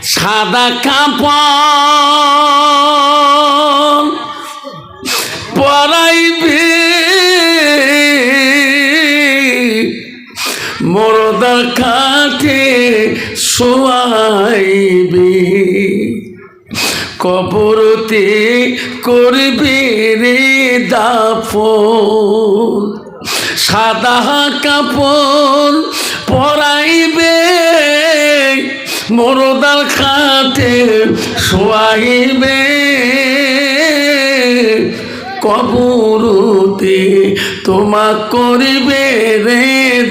সাদা কাপড় পরাইবে মরদার খাটে শোয়াইবে কবরতে করবে রে দাফন সাদা কাপড় পরাইবে মরদার খাটে শোয়াইবে কবরতে তোমা করিবে রে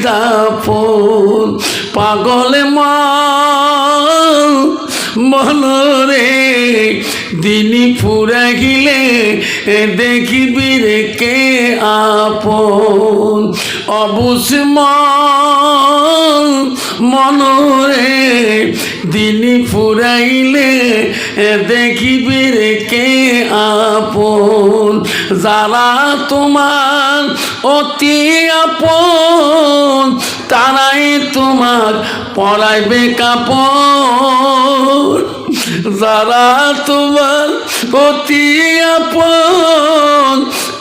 দাফন পাগল মনরে দিনী ফুরা গিলে দেখিবি রে কে আপন অবুঝ মনরে দিনী ফুরাইলে দেখিবি রে কে আপন যারা তোমার অতি আপন তারাই তোমার পরাইবে কাপড় যারা তোমার অতি আপন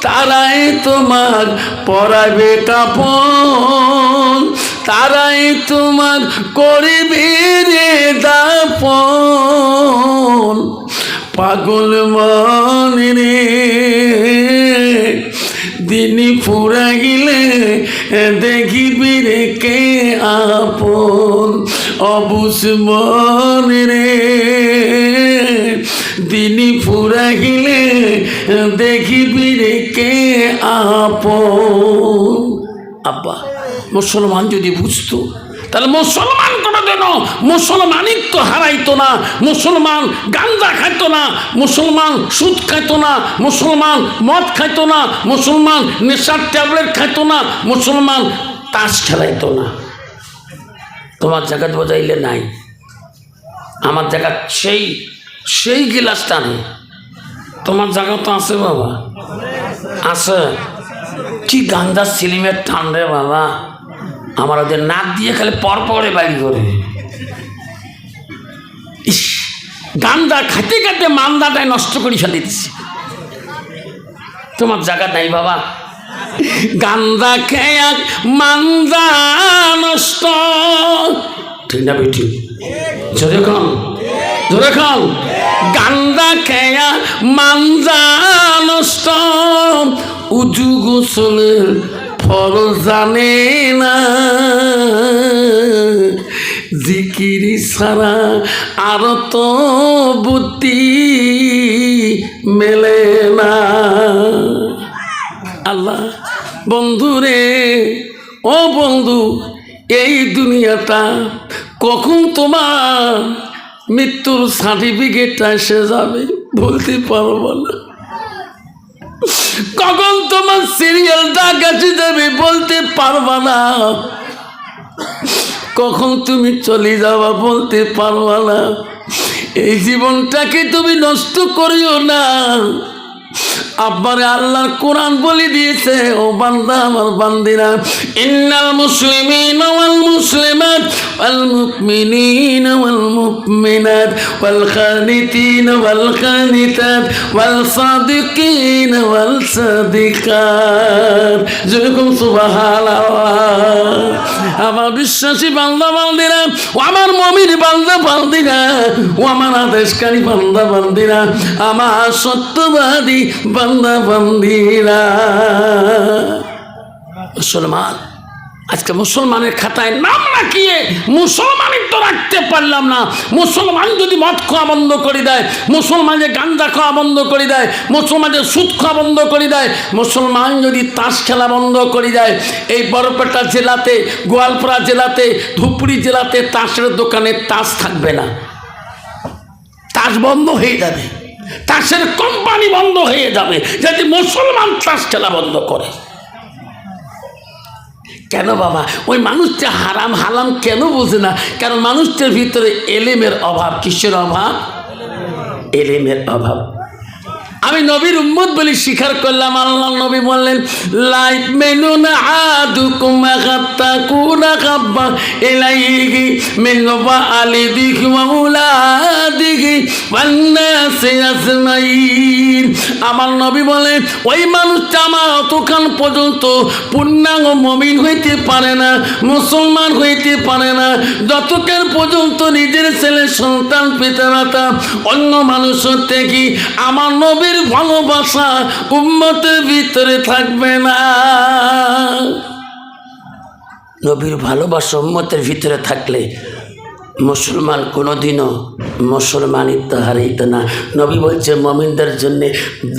তারাই তোমার পরাইবে কাপড় তারাই তোমার করিবে রে দাফন পাগল মনে রে দিনী ফুরা গিলে দেখিবি রে কে আপন অবুঝ মনে রে দিনী ফুরা গিলে দেখিবি রে কে আপন আব্বা মুসলমান যদি বুঝতো তাহলে মুসলমান কোনোদিন মুসলমানিত্ব হারাইতো না মুসলমান গাঞ্জা খাইতো না মুসলমান সুদ খাইতো না মুসলমান মদ খাইতো না মুসলমান নেশার ট্যাবলেট খাইতো না মুসলমান তাস খেলাইতো না তোমার জায়গা বোঝাইলে নাই আমার জায়গা সেই গিলাসটা নেই তোমার জায়গা তো আছে বাবা আছে কি গাঞ্জা সিলিমের ঠান্ডে বাবা আমার ওদের নাক দিয়ে খালি পরে বাইর করে গান্দা খাইতে খাইতে মান্দাটাই নষ্ট করে ফেলেছি তোমার জায়গা নাই বাবা গান্দা খেয়া মান্দা নষ্ট ঠিক না বেটি জোরে খান গান্দা খেয়া মান্দা নষ্ট উজু গোসলের ফল জানে না জিকিরি ছাড়া আর তো বুদ্ধি মেলে না আল্লাহ বন্ধুরে ও বন্ধু এই দুনিয়াটা কখন তোমার মৃত্যুর সার্টিফিকেটটা এসে যাবে বলতে পারবো না কখন তোমার সিরিয়ালটা কাছে যাবে বলতে পারবা না কখন তুমি চলে যাবা বলতে পারবা না এই জীবনটাকে তুমি নষ্ট করিও না আব্বারে আল্লাহর কোরআন বলে দিয়েছে ও বান্দা আমার বান্দিরা ইন্নাল মুসলিমিনা ওয়াল মুসলিমাত ওয়াল মুমিনিনা ওয়াল মুমিনাত ওয়াল কানিতিনা ওয়াল কানিতাত ওয়াল সাদিকিনা ওয়াল সাদিকাত যেরকম সুবহানাল্লাহ আমার বিশ্বাসী বান্দা বান্দিরা ও আমার মুমিন বান্দা বান্দিরা ও আমার আদেশকারী বান্দা বান্দিরা আমার সত্যবাদী বান্দা বান্দিরা মুসলমান আজকে মুসলমানের খাতায় নাম রাখিয়ে মুসলমানের তো রাখতে পারলাম না মুসলমান যদি মদ খাওয়া বন্ধ করে দেয় মুসলমান যে গাঁজা খাওয়া বন্ধ করে দেয় মুসলমান যে সুদ খাওয়া বন্ধ করে দেয় মুসলমান যদি তাস খেলা বন্ধ করে দেয় এই বরপেটা জেলাতে গোয়ালপাড়া জেলাতে ধুপগুড়ি জেলাতে তাসের দোকানে তাস থাকবে না তাস বন্ধ হয়ে যাবে তাসের কোম্পানি বন্ধ হয়ে যাবে যদি মুসলমান তাস খেলা বন্ধ করে কেন বাবা ওই মানুষটা হারাম হালাম কেন বোঝে না কারণ মানুষটার ভিতরে এলেমের অভাব কিসের অভাব এলেমের অভাব আমি নবীর উম্মত বলে স্বীকার করলাম আল্লাহ নবী বললেন লাইফ মেনু না আদুকুম আগাতাকুনা কাব্বা ইলাইহি মিন ওয়া আলিদিহি ওয়া উলা ওয়ান্নাসি আজমাইন। আমার নবী বলে ওই মানুষটা আমার অতক্ষণ পর্যন্ত পূর্ণাঙ্গ মুমিন হইতে পারে না, মুসলমান হইতে পারে না, যতক্ষণ পর্যন্ত নিজের ছেলে সন্তান পিতামাতা অন্য মানুষের থেকে আমার নবীর ভালোবাসা উম্মতের ভিতরে থাকবে না। নবীর ভালোবাসা উম্মতের ভিতরে থাকলে মুসলমান কোনোদিনও মুসলমানিত্ব হারাইত না। নবী বলছে মুমিনদের জন্য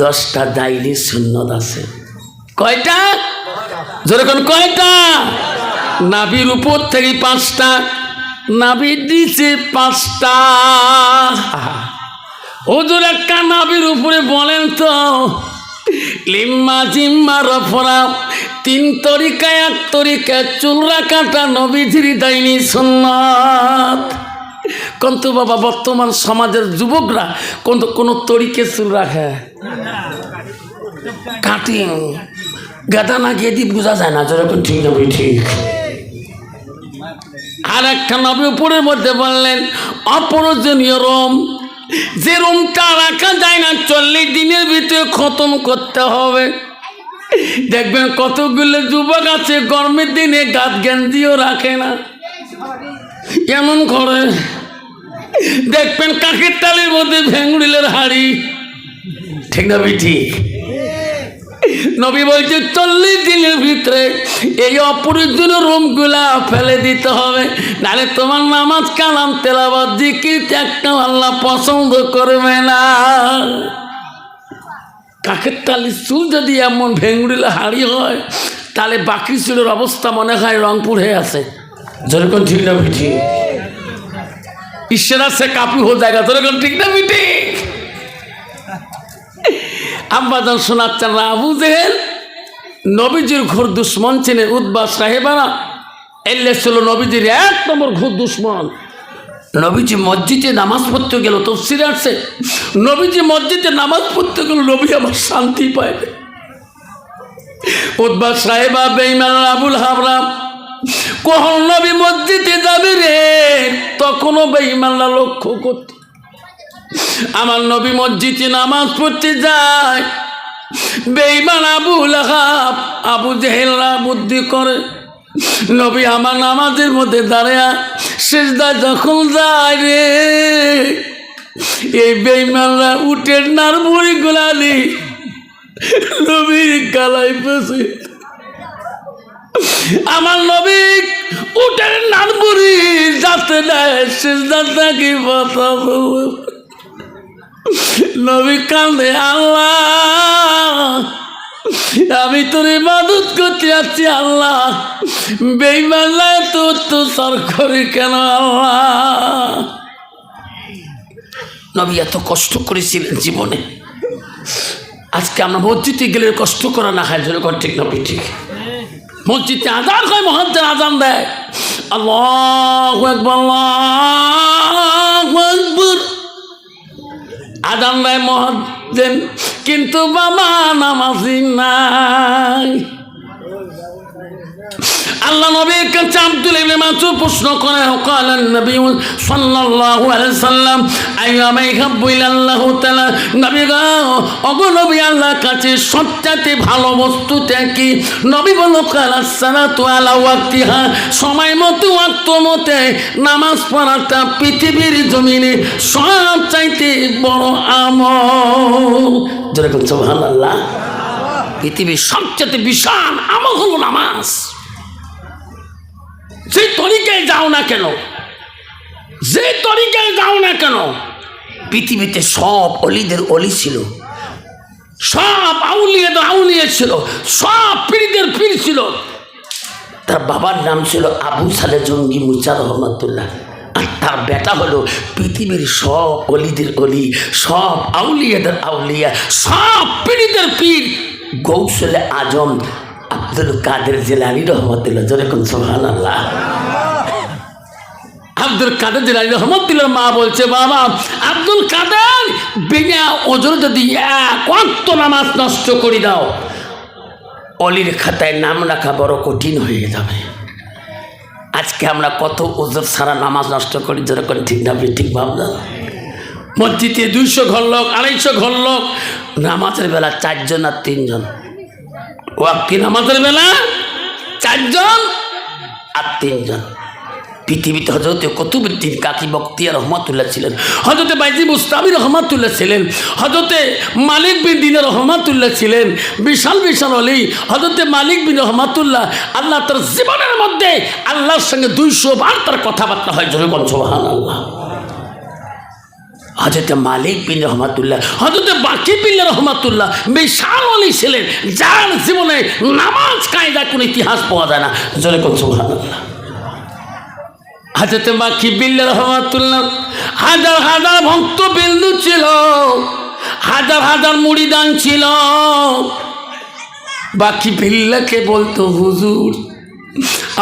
10টা দাইলি সুন্নত আছে। কয়টা? যেরকম কয়টা? নাভির উপর থেকে 5টা, নাভির নিচে 5টা। হুজুর একটা নাভির উপরে বলেন তো লিম্মা জিম্মা রফরা 3 তরিকায় 1 তরিকায় চুল রাখাটা নবীজির দাইনি সুন্নাত। কিন্তু বাবা বর্তমান সমাজের যুবকরা কোনো তরিকে চুল রাখে কাটিং গাদা না গিয়ে দিয়ে বোঝা যায় না যেরকম ঠিক নবী ঠিক। আর একটা নবী উপরের মধ্যে বললেন অপ্রয়োজনীয় রোম, যে রোমটা রাখা যায় না 40 দিনের ভিতরে খতম করতে হবে। দেখবেন কতগুলো যুবক আছে গরমের দিনে গাত গেঞ্জিও রাখে না, এমন করে। দেখবেন কাকের তালের মধ্যে ভেঙ্গুড়িলের হাড়ি, ঠিক না ঠিক? নবী বলছে 40 দিনের ভিতরে এই অপ্রয়োজনীয় রোমগুলা ফেলে দিতে হবে, নাহলে তোমার নামাজ কালাম তেলাওয়াত জিকির একটা আল্লাহ পছন্দ করবে না। কাকের তালের চুল যদি এমন ভেঙ্গুড়িলে হাড়ি হয় তাহলে বাকি চুলের অবস্থা মনে হয় রংপুর হয়ে আছে, যেরকম ঠিক না ঠিক? ঈশ্বর আছে কাপি হয়ে জায়গা, যেরকম ঠিক না ঠিক? আব্বাজান শোনাচ্ছেন আবু জেহেল নবীজির ঘোর দুশ্মন ছিলেন। উতবা সাহেবারা এলে ছিল নবীজির 1 নম্বর ঘোর দুশ্মন। নবীজি মসজিদে নামাজ পড়তে গেল, তাফসীরে আছে নবীজি মসজিদে নামাজ পড়তে গেল, নবী আমার শান্তি পায়। উতবা সাহেবা বেঈমান আবুল হাবরা কখন নবী মসজিদে যাবে রে, তখনও বেঈমানরা লক্ষ্য করত। আমার নবী মসজিদে নামাজ পড়তে যায়, বেঈমান আবু লাহাব আবু জেহেলরা বুদ্ধি করে নবী আমার নামাজের মধ্যে দাঁড়ায় সিজদায় যখন যায় রে, এই বেঈমানরা উটের নাড়বুড়ি গুলালি নবীর গালায় পেছে। আমার নবী উটের নাড়বুড়ি যাতে দেয় সিজদা থেকে কথা বলবে। নবী কান্দে, আল্লাহ আমি তোর ইবাদত করতে যাচ্ছি, আল্লাহ বেঈমানরা তো অত্যাচার করে কেন আল্লাহ। নবী এত কষ্ট করেছিলেন জীবনে, আজকে আমরা মসজিদে গেলে কষ্ট করা না হয়, যেরকম ঠিক না ঠিক? মসজিদে আজান হয়, মুয়াজ্জিন আজান দেয়, আল্লাহু আকবার আল্লাহু আকবার আজান দেয় মুয়াজ্জিন, কিন্তু বাবা নামাজি নাই। আল্লাহ নবীর কাছে আব্দুল ইবনে মাসউদ প্রশ্ন করে, ক্বালান নবী সাল্লাল্লাহু আলাইহি সাল্লাম আইয়ামা ইহাব্বু ইলাল্লাহু তাআলা, নবী গো ওগো নবী আল্লাহর কাছে সবচেয়ে ভালো বস্তুটা কি? নবী বলল ক্বালাস সালাতু আলা ওয়াক্তিহা, সময় মতো ওয়াক্ত মতে নামাজ পড়াটা পৃথিবীর জমিনে সবচাইতে বড় আমল। যেরকম সুবহানাল্লাহ, পৃথিবীর সবচেয়ে বিশাল আমল হলো নামাজ। যে তরিকায় যাও না কেন, যে তরিকায় যাও না কেন, পৃথিবীতে সব অলিদের অলি ছিল, সব আউলিয়াদের আউলিয়া ছিল, সব পীরদের পীর ছিল। তার বাবার নাম ছিল আবু সালে জঙ্গি মুসা রহমাতুল্লাহ, আর তার বেটা হলো পৃথিবীর সব অলিদের অলি, সব আউলিয়াদের আউলিয়া, সব পীরদের পীর গৌসুল আজম আব্দুল কাদের জিলানী রহমতুল্লাহ। যেরকম সুবহানাল্লাহ, আব্দুল কাদের জিলানী রহমতুল্লাহ মা বলছে, বাবা আব্দুল কাদের বিনা ওজরে যদি 1 ওয়াক্ত নামাজ নষ্ট করে দাও, অলির খাতায় নাম রাখা বড় কঠিন হয়ে যাবে। আজকে আমরা কত ওজর ছাড়া নামাজ নষ্ট করি, যেরকম ঠিক না ঠিক ভাবনা। মসজিদে 200 ঘর লোক, 250 ঘর লোক, নামাজের বেলা 4 জন আর 3 জন। ওয়াক্তি নামাজের বেলা 4 জন আর 3 জন। পৃথিবীতে হযরতে কুতুবউদ্দিন কাকি বখতিয়ার রহমাতুল্লাহ ছিলেন, হযরতে বাইজি বুস্তামি রহমাতুল্লাহ ছিলেন, হযরতে মালিক বিন দিনার রহমাতুল্লাহ ছিলেন, বিশাল বিশাল ওলি হযরতে মালিক বিন রহমাতুল্লাহ। আল্লাহ তার জীবনের মধ্যে আল্লাহর সঙ্গে 200 বার তার কথাবার্তা হয়। জোরে বল সুবহানাল্লাহ। হযরতে মালিক বিন রহমাতুল্লাহ, হযরতে বাকি বিন রহমাতুল্লাহ বিশাল ওলি ছিলেন, যার জীবনে নামাজ কায়দা কোনো ইতিহাস পাওয়া যায় না। জোরে বল সুবহানাল্লাহ। হযরতে বাকি বিন রহমাতুল্লাহ হাজার হাজার ভক্ত বিন্দু ছিল, হাজার হাজার মুরিদান ছিল। বাকি বিল্লাহকে বলতো, হুজুর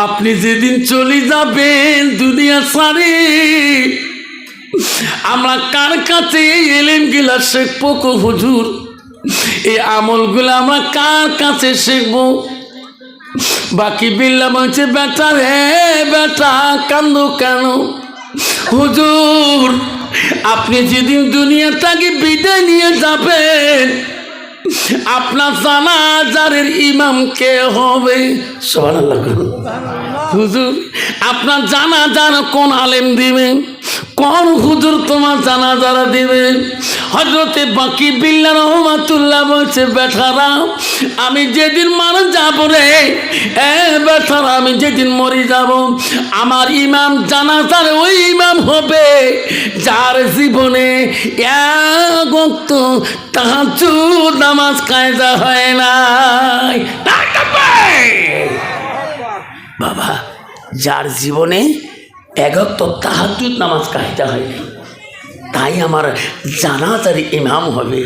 আপনি যেদিন চলে যাবেন দুনিয়া ছাড়ে, আমরা কার কাছে এই ইলমগুলা শিখবো গো হুজুর? এই আমলগুলো আমরা কার কাছে শিখবো? বাকি বিল্লাহ বলছে, বেটা রে বেটা, কান্দো কেন? হুজুর আপনি যেদিন দুনিয়া থেকে বিদায় নিয়ে যাবেন, আপনার জানাজার ইমাম কে হবে? সুবহানাল্লাহ। হুজুর আপনার জানাজার কোন আলেম দিবেন? কোন হুজুর তোমার জানাজারা দিবেন? হযরতে বাকি বিল্লাহ রহমাতুল্লাহ বলছে, বেটারা আমি যেদিন মারা যাব রে, বেটারা আমি যেদিন মরে যাব, আমার ইমাম জানাজার ওই ইমাম হবে যার জীবনে এক ওয়াক্ত তাহাজ্জুদ নামাজ কায়দা হয় নাই। বাবা, যার জীবনে এক ওয়াক্ত তাহাজ্জুদ নামাজ কায়দা হয়নি, তাই আমার জানাজার ইমাম হবে।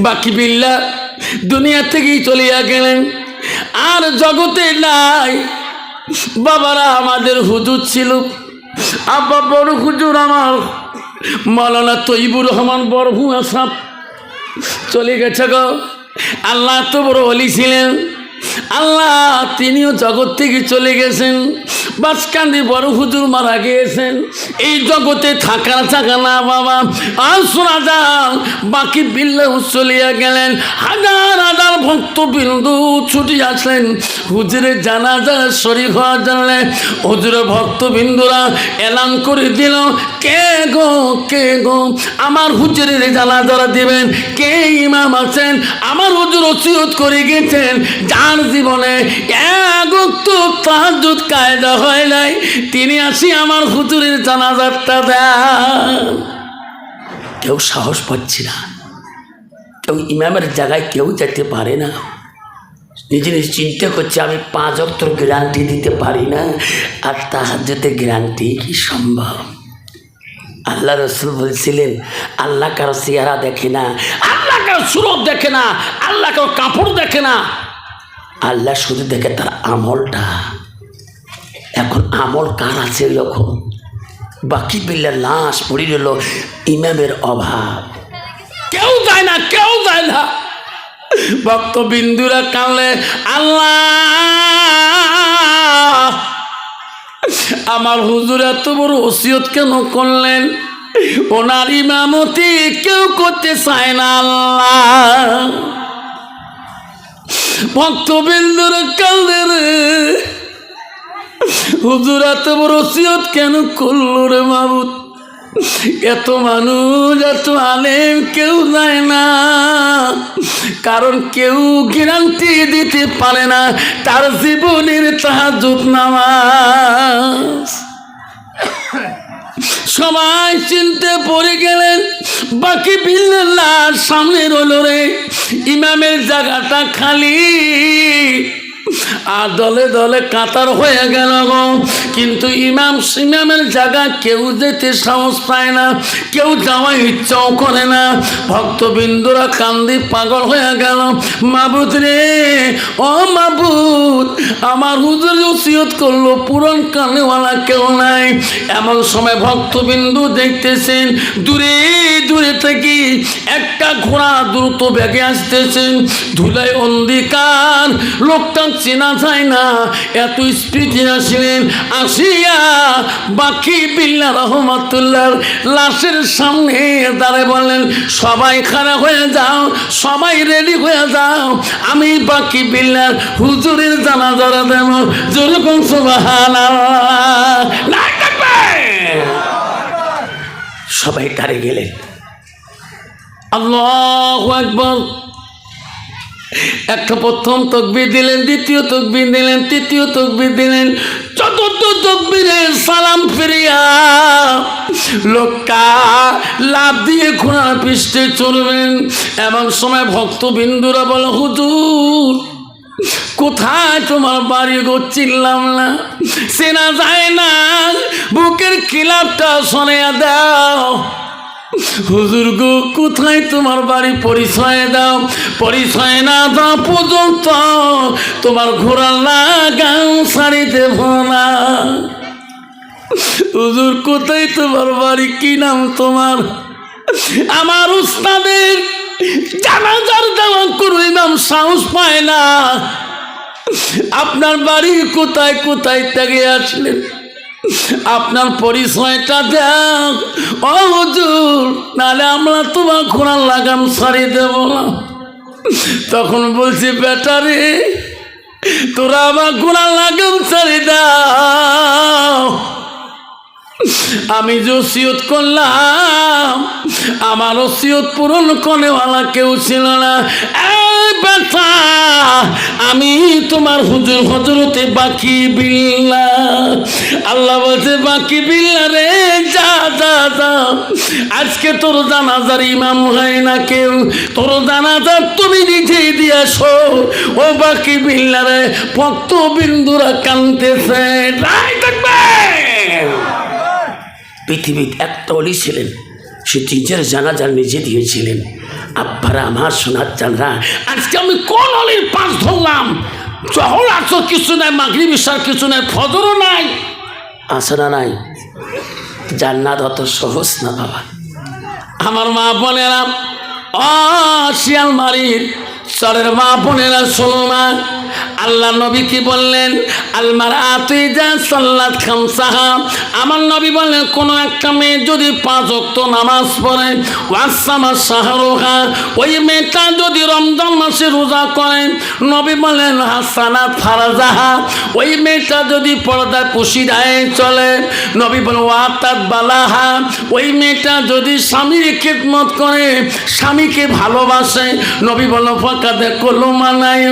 বাকি বিল্লাহ দুনিয়া থেকেই চলিয়া গেলেন, আর জগতে নাই। বাবারা আমাদের হুজুর ছিল, আব্বা বড় হুজুর আমার মাওলানা তৈবুর রহমান বরভুয়া সাহেব চলে গেছে গো। আল্লাহ তো বড় ওলি ছিলেন, আল্লাহ তিনিও জগৎ থেকে চলে গেছেন। বাসকান্দি বড় হুজুর মারা গিয়েছেন, এই জগতে থাকার জায়গা না বাবা। আর শোনা যান বাকি বিল্লাহ চলিয়া গেলেন। হাজার হাজার ভক্তবিন্দু ছুটি আসলেন হুজুরের জানাজা শরীক হওয়ার জন্য। হুজুরের ভক্তবিন্দুরা এলান করে দিল, কে গো কে গো আমার হুজুরের জানাজা দিবেন? কে ইমাম আছেন? আমার হুজুর ওসিয়ত করে গেছেন, যার জীবনে এক ওয়াক্ত তাহাজ্জুদ কায়দা হয় নাই, তিনি আসি আমার হুজুরের জানাজাটা দেন। কেউ সাহস পাচ্ছে না, কেউ ইমামের জায়গায় কেউ যেতে পারে না। নিজে নিজে চিন্তা করছে, আমি 5 ওয়াক্তের গ্যারান্টি দিতে পারি না, আর তাহাজ্জুদের গ্যারান্টি কি সম্ভব? আল্লাহ রসুল বলছিলেন, আল্লাহ কারো চেহারা দেখে না, আল্লাহ কারো সুরত দেখে না, আল্লাহ কারো কাপড় দেখে না, আল্লাহ শুধু দেখে তার আমলটা। এখন আমল কার আছে এরকম? বাকি বিল্লাহ লাশ পড়ে রইল, ইমামের অভাব, কেউ যায় না, কেউ যায় না। ভক্তবিন্দুরা কানলে, আল্লাহ আমার হুজুর এত বড় ওসিয়ত কেন করলেন? ওনার ইমামতি কেউ করতে চায় না আল্লাহ। ভক্তবিন্দুরা কান্দে রে, হুজুর এত বড় ওসিয়ত কেন করলো রে মাবুদ? এত মানুষ এত আলেম কেউ যায় না, কারণ কেউ গ্যারান্টি দিতে পারে না তার জীবনের তাহাজ্জুদ নামাজ। সবাই চিনতে পড়ে গেলেন, বাকি বিল্লাহ সামনে রইল রে, ইমামের জায়গাটা খালি। আর দলে দলে কাতার হয়ে গেল গো, কিন্তু ইমামের জায়গা কেউ যেতে সাহস পায় না, কেউ যাওয়ার ইচ্ছাও করে না। ভক্তবিন্দুরা কান্দি পাগল হয়ে গেল, মাবুদ রে ও মাবুদ, আমার হুজুর ওসিয়ত করলো, পূরণ কানেওয়ালা কেউ নাই। এমন সময় ভক্তবিন্দু দেখতেছেন দূরে দূরে থেকে একটা ঘোড়া দ্রুত বেগে আসতেছেন, ধুলায় অন্ধকার, লোকটা চেনা যায় না, এত স্পিডে আসলেন। আসিয়া বাকি বিল্লাহ রহমাতুল্লাহর লাশের সামনে দাঁড়ায় বললেন, সবাই খাড়া হয়ে যাও, সবাই রেডি হয়ে যাও, আমি বাকি বিল্লাহর হুজুরের জানাজা দেব। যেরকম সুবহানাল্লাহ, সবাই দাঁড়িয়ে গেলেন। আল্লাহু আকবার। একটা প্রথম তাকবীর দিলেন, দ্বিতীয় তাকবীর দিলেন, তৃতীয় তাকবীর দিলেন, চতুর্থ তাকবীরে সালাম ফিরিয়া লোকটা লাফ দিয়ে ঘোড়ার পৃষ্ঠে চড়বেন। এমন সময় ভক্তবিন্দুরা বলে, হুজুর কোথায় তোমার বাড়ি গো? চিনলাম না, চেনা যায় না, বুকের খিলাফটা শোনা দাও। হুজুর গো কোথায় তোমার বাড়ি? পরিচয় দাও। পরিচয় না দাও পর্যন্ত তোমার ঘোড়ার লাগাম ছাড়ি দেব না। হুজুর কোথায় তোমার বাড়ি? কি নাম তোমার? আমার উস্তাদের জানাজার দেওয়া কোনো ইমাম সাহস পায় না। আপনার বাড়ি কোথায়? কোথায় থেকে আসলেন? আপনার পরিচয়টা দেখ ও হুজুর, নাহলে আমরা তোমার ঘোড়ার লাগাম ছাড়িয়ে দেব না। তখন বলছি, বেটারে তোরা আমার ঘোড়ার লাগাম ছাড়িয়ে দাও। আমি যে ওসিয়ত করলাম, আমার ওসিয়ত পূরণ করেওয়ালা কেউ ছিল না। বেটা আমি তোমার হুজুর হযরতে বাকি বিল্লাহ। আল্লাহ বলছে, বাকি বিল্লাহ রে যা যা যা, আজকে তোর জানাজার ইমাম হয় না কেউ, তোর জানাজা তুমি নিজেই দিয়ে আসো। ও বাকি বিল্লাহ রে, ভক্ত বিন্দুরা কাঁদতেছে। পৃথিবীর একটা অলি ছিলেন, সে নিজের জানাজা নিজে দিয়েছিলেন। আব্বারা আমার সোনার জানরা, আজকে আমি কোন অলির পাশ ধরলাম? জহর আসর কিছু নাই, মাগরিব ইশার কিছু নাই, ফজরও নাই, আছে না নাই? জান্নাত অত সহজ না বাবা। আমার মা বোনেরা, শিয়ালমারির চরের মা বোনেরা, শোনো না, আল্লাহ নবী কি বললেন? আলমারাতু ইযা সাল্লাত খামসাহা, আমার নবী বললেন কোন একটা মেয়ে যদি 5 ওয়াক্ত নামাজ পড়ে, ওয়াসামা শাহরুহা, ওই মেয়েটা যদি রমজান মাসে রোজা করে, নবী বললেন হাসানাত ফারাজাহা, ওই মেয়েটা যদি পর্দায় পুশিদায় চলে, নবী বলেন ওয়াতাত বালাহা, ওই মেয়েটা যদি স্বামীর খিদমত করে, স্বামীকে ভালোবাসে, নবী বলেন ফাকাদে কুলুমানায়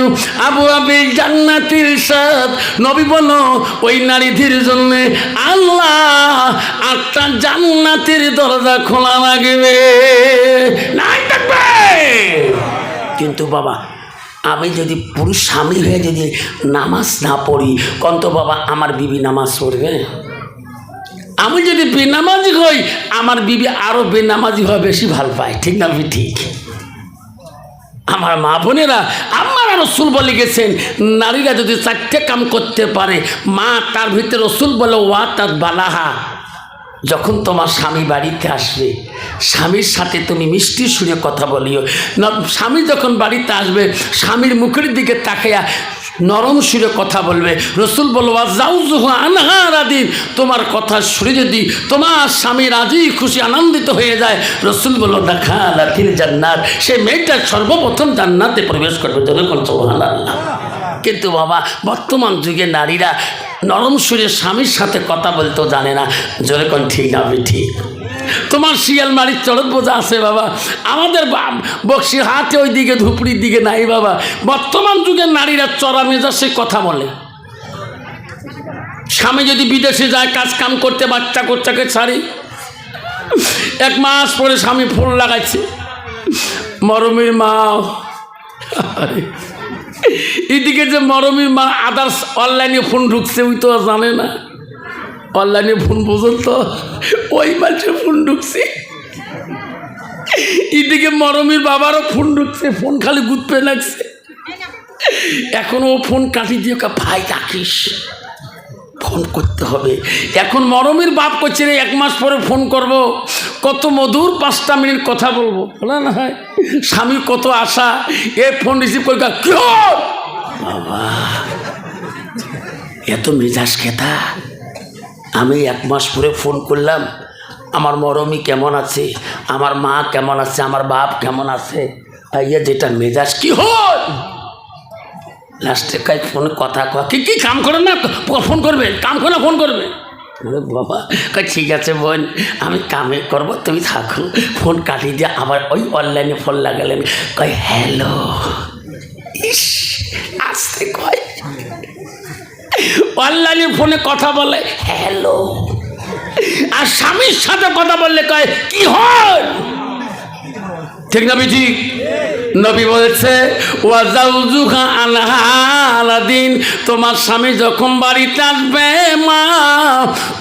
আবু আবিল জান্নাতির সাদ, নবী বলো ওই নারীদের জন্য আল্লাহ 8টা জান্নাতের দরজা খোলা লাগবে। নাই থাকবে। কিন্তু বাবা আমি যদি পুরুষ স্বামী হয়ে যদি নামাজ না পড়ি, কন্ত বাবা আমার বিবি নামাজ পড়বে? আমি যদি বেনামাজি হই, আমার বিবি আরো বেনামাজি হওয়া বেশি ভাল পায়, ঠিক না? ঠিক। আমার মা বোনেরা, আমার রসুল বলে গেছেন নারীরা যদি 4টে কাম করতে পারে, মা তার ভিতরে রসুল বলে ওয়াতাত বালাহা, যখন তোমার স্বামী বাড়িতে আসবে, স্বামীর সাথে তুমি মিষ্টি সুরে কথা বলিও। স্বামী যখন বাড়িতে আসবে, স্বামীর মুখের দিকে তাকাইয়া নরম সুরে কথা বলবে। রসুল বলবা জাউজুহু আনহারাদিন, তোমার কথা শুনে যদি তোমার স্বামী রাজি খুশি আনন্দিত হয়ে যায়, রসুল বলল দাখালাতিল জান্নাত, সে মেয়েটা সর্বপ্রথম জান্নাতে প্রবেশ করবে। যখন সুবহানাল্লাহ। কিন্তু বাবা বর্তমান যুগে নারীরা নরম সুরে স্বামীর সাথে কথা বলতেও জানে না। যেরকম ঠিক না ঠিক? তোমার শিয়ালমারির চড়ক বোঝা আছে বাবা, আমাদের বক্সির হাতে ওই দিকে ধুপড়ির দিকে নাই বাবা। বর্তমান যুগের নারীরা চড়া মেজাজে কথা বলে। স্বামী যদি বিদেশে যায় কাজ কাম করতে, বাচ্চা কোচ্চাকে ছাড়ি, 1 মাস পরে স্বামী ফোন লাগাইছে, মরমির মা, এদিকে যে মরমির মা আদার্স অনলাইনে ফোন ঢুকছে, ওই তো জানে না অনলাইনে ফোন পর্যন্ত ওই মানুষের ফোন ঢুকছে। এদিকে মরমির বাবারও ফোন ঢুকছে, ফোন খালি গুতপে লাগছে। এখন ও ফোন কাটি দিয়ে ভাই ডাকিস, ফোন করতে হবে। এখন মরমির বাপ করছে রে 1 মাস পরে ফোন করব, কত মধুর 5টা মিনিট কথা বলবো, বলে না হয় স্বামীর কত আশা। এ ফোন রিসিভ করে বাবা এত মেজাজ খেতা। আমি 1 মাস পরে ফোন করলাম, আমার মরমি কেমন আছে, আমার মা কেমন আছে, আমার বাপ কেমন আছে, ভাইয়া যেটা মেজাজ কি হয়। লাস্টে কাজ ফোনে কথা কয়, কি কাম করে না ফোন করবে, কাম করে না ফোন করবে। বাবা কয় ঠিক আছে বোন, আমি কামে করবো, তুমি থাকো। ফোন কাটিয়ে দিয়ে আবার ওই অনলাইনে ফোন লাগালেন, কয় হ্যালো। ইস আসতে কয়, অনলাইনে ফোনে কথা বলে হ্যালো, আর স্বামীর সাথে কথা বললে কয় কি হয়। ঠিক না ঠিক? নবী বলেছে ওয়াজাউজুকা আলাদিন, তোমার স্বামী যখন বাড়িতে আসবে মা,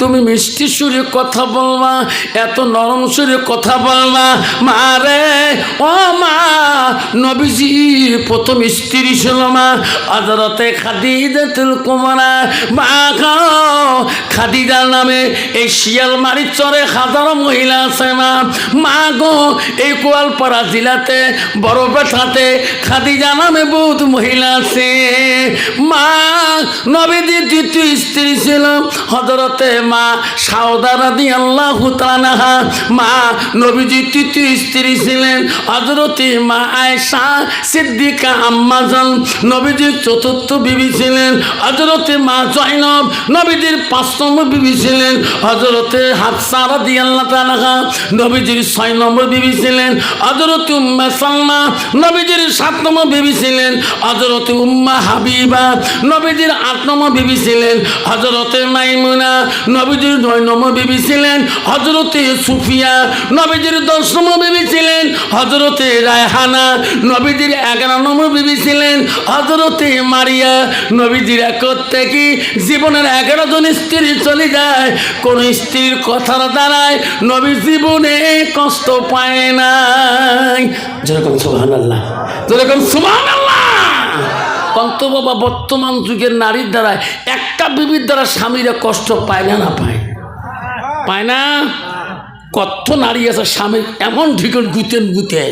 তুমি মিষ্টি সুরে কথা বলবা, এত নরম সুরে কথা বলবা। মা রে ও মা, নবীজির প্রথম স্ত্রী ছিল মা হযরতে খাদিজাতুল কুবরা। মা গো, খাদিজার নামে এই শিয়ালমারি চরে হাজারো মহিলা আছে মা। মা গো, এই গোয়ালপাড়া জেলাতে বড় বেঠাতে খাদিজা নামে বহুত মহিলা আছে মা। নবীজির দ্বিতীয় স্ত্রী ছিল হযরতে মা সাউদা রাদিয়াল্লাহু তাআলা। মা নবীজির তৃতীয় স্ত্রী ছিলেন হযরতে মা আয়েশা সিদ্দিকা আম্মাজান। নবীজির চতুর্থ বিবি ছিলেন হযরতে মা জয়নব। নবীজির 5 নম্বর বিবি ছিলেন হযরতে হাফসা রাদিয়াল্লাহু তাআলা। নবীজির 6 নম্বর বিবি ছিলেন হযরতে উম্মে সালমা। নবীজির 7 নম্বর বিবি ছিলেন হযরতে উম্মে হাবিবা। নবীজির 8 নম্বর বিবি ছিলেন হযরতে মাইমুনা। নবীজির 9 নম্বর বিবি ছিলেন হযরতে সুফিয়া। নবীজির 10 নম্বর বিবি ছিলেন হযরতে রায়হানা। নবীজির 11 নম্বর বিবি ছিলেন হযরতে মারিয়া। নবীজির একর থেকে জীবনের 11 জন স্ত্রী চলে যায়, কোন স্ত্রীর কথার দ্বারায় নবী জীবনে কষ্ট পায় নাই। যেরকম সুবহানাল্লাহ, যেরকম সুবহানাল্লাহ। কন্ত বাবা, বর্তমান যুগের নারীর দ্বারা একটা বিবির দ্বারা স্বামীরা কষ্ট পায় না? না পায়? পায় না? কত নারী আছে স্বামী এমন ঢিকন গুতে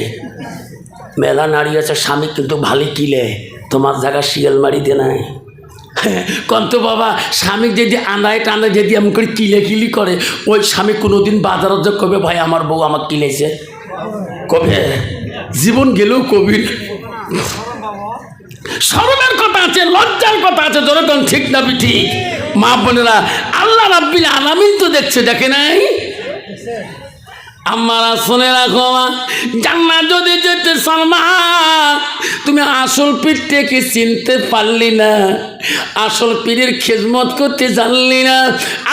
মেলা নারী আছে স্বামী কিন্তু ভালো কিলে, তোমার জায়গা শিয়ালমারিতে নাই। কন্ত বাবা, স্বামী যদি আনায় টানায় যদি এমন করে কিলি করে, ওই স্বামী কোনোদিন বাজারত যে কবে ভাই আমার বউ আমার কিলেছে, কবে জীবন গেলেও কবির শরমের কথা আছে, লজ্জার কথা আছে। যেরকম ঠিক না ঠিক? মা বোনেরা, আল্লাহ রাব্বিল আলামিন তো দেখছে, দেখে নাই? আমারা শুনে রাখো মা, জান্নাত যদি যেতে চাও মা, তুমি আসল পীরটাকে চিনতে পারলি না, আসল পীরের খেদমত করতে জানলি না,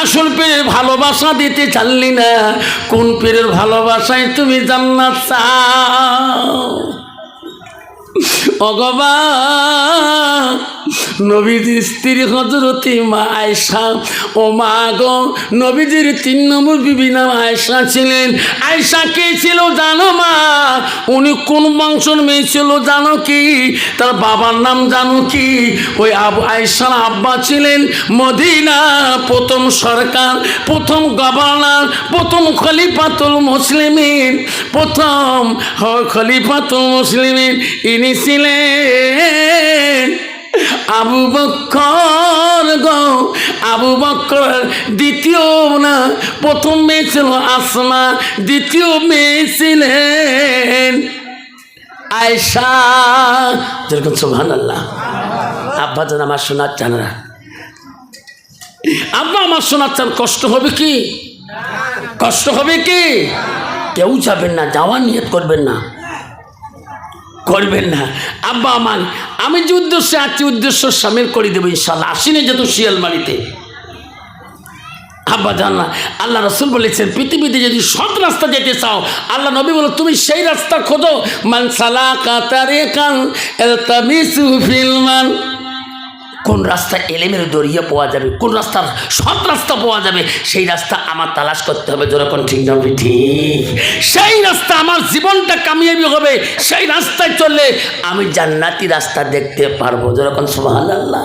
আসল পীরের ভালোবাসা দিতে জানলি না, কোন পীরের ভালোবাসায় তুমি জান্নাত চাও। ভগবান, নবীজির স্ত্রী হযরতে মা আয়েশা। ও মা গো, নবীজির 3 নম্বর বিবি নাম আয়েশা ছিলেন। আয়েশা কে ছিল জানো মা? উনি কোন বংশের মেয়ে ছিল জানো কি? তার বাবার নাম জানো কি? ওই আয়েশার আব্বা ছিলেন মদিনা প্রথম সরকার, প্রথম গভর্নর, প্রথম খলিফাতুল মুসলিমিন, প্রথম খলিফাতুল মুসলিমিন। ইনি ছিলেন আবু বকর গো। আবু বকর দ্বিতীয় না, প্রথম মেয়ে ছিল আসমা, দ্বিতীয় মেয়ে ছিলেন আয়েশা। যেরকম সুবহানাল্লাহ। আব্বা যেন আমার শোনার চান না, আব্বা আমার শোনার চান, কষ্ট হবে কি? কষ্ট হবে কি? কেউ যাবেন না, যাওয়ার নিয়ত করবেন না, করবেন না। আব্বা আমার, আমি যে উদ্দেশ্যে আছি উদ্দেশ্য সামিল করে দেবো ইনশাল্লাহ। আসিনি যেহেতু শিয়ালমারিতে। আব্বা জান না, আল্লাহ রাসূল বলেছেন পৃথিবীতে যদি সৎ রাস্তা যেতে চাও, আল্লাহ নবী বলে তুমি সেই রাস্তা খোঁজো। মান সালাকা তারিকান ইলতামিসু ফিল মান, কোন রাস্তা এলেমের দরিয়া পাওয়া যাবে, কোন রাস্তার সৎ রাস্তা পাওয়া যাবে, সেই রাস্তা আমার তালাশ করতে হবে। যেরকম ঠিক না ঠিক? সেই রাস্তা আমার জীবনটা কামিয়াবি হবে, সেই রাস্তায় চললে আমি জান্নাতি রাস্তা দেখতে পারবো। যেরকম সুবহানাল্লাহ।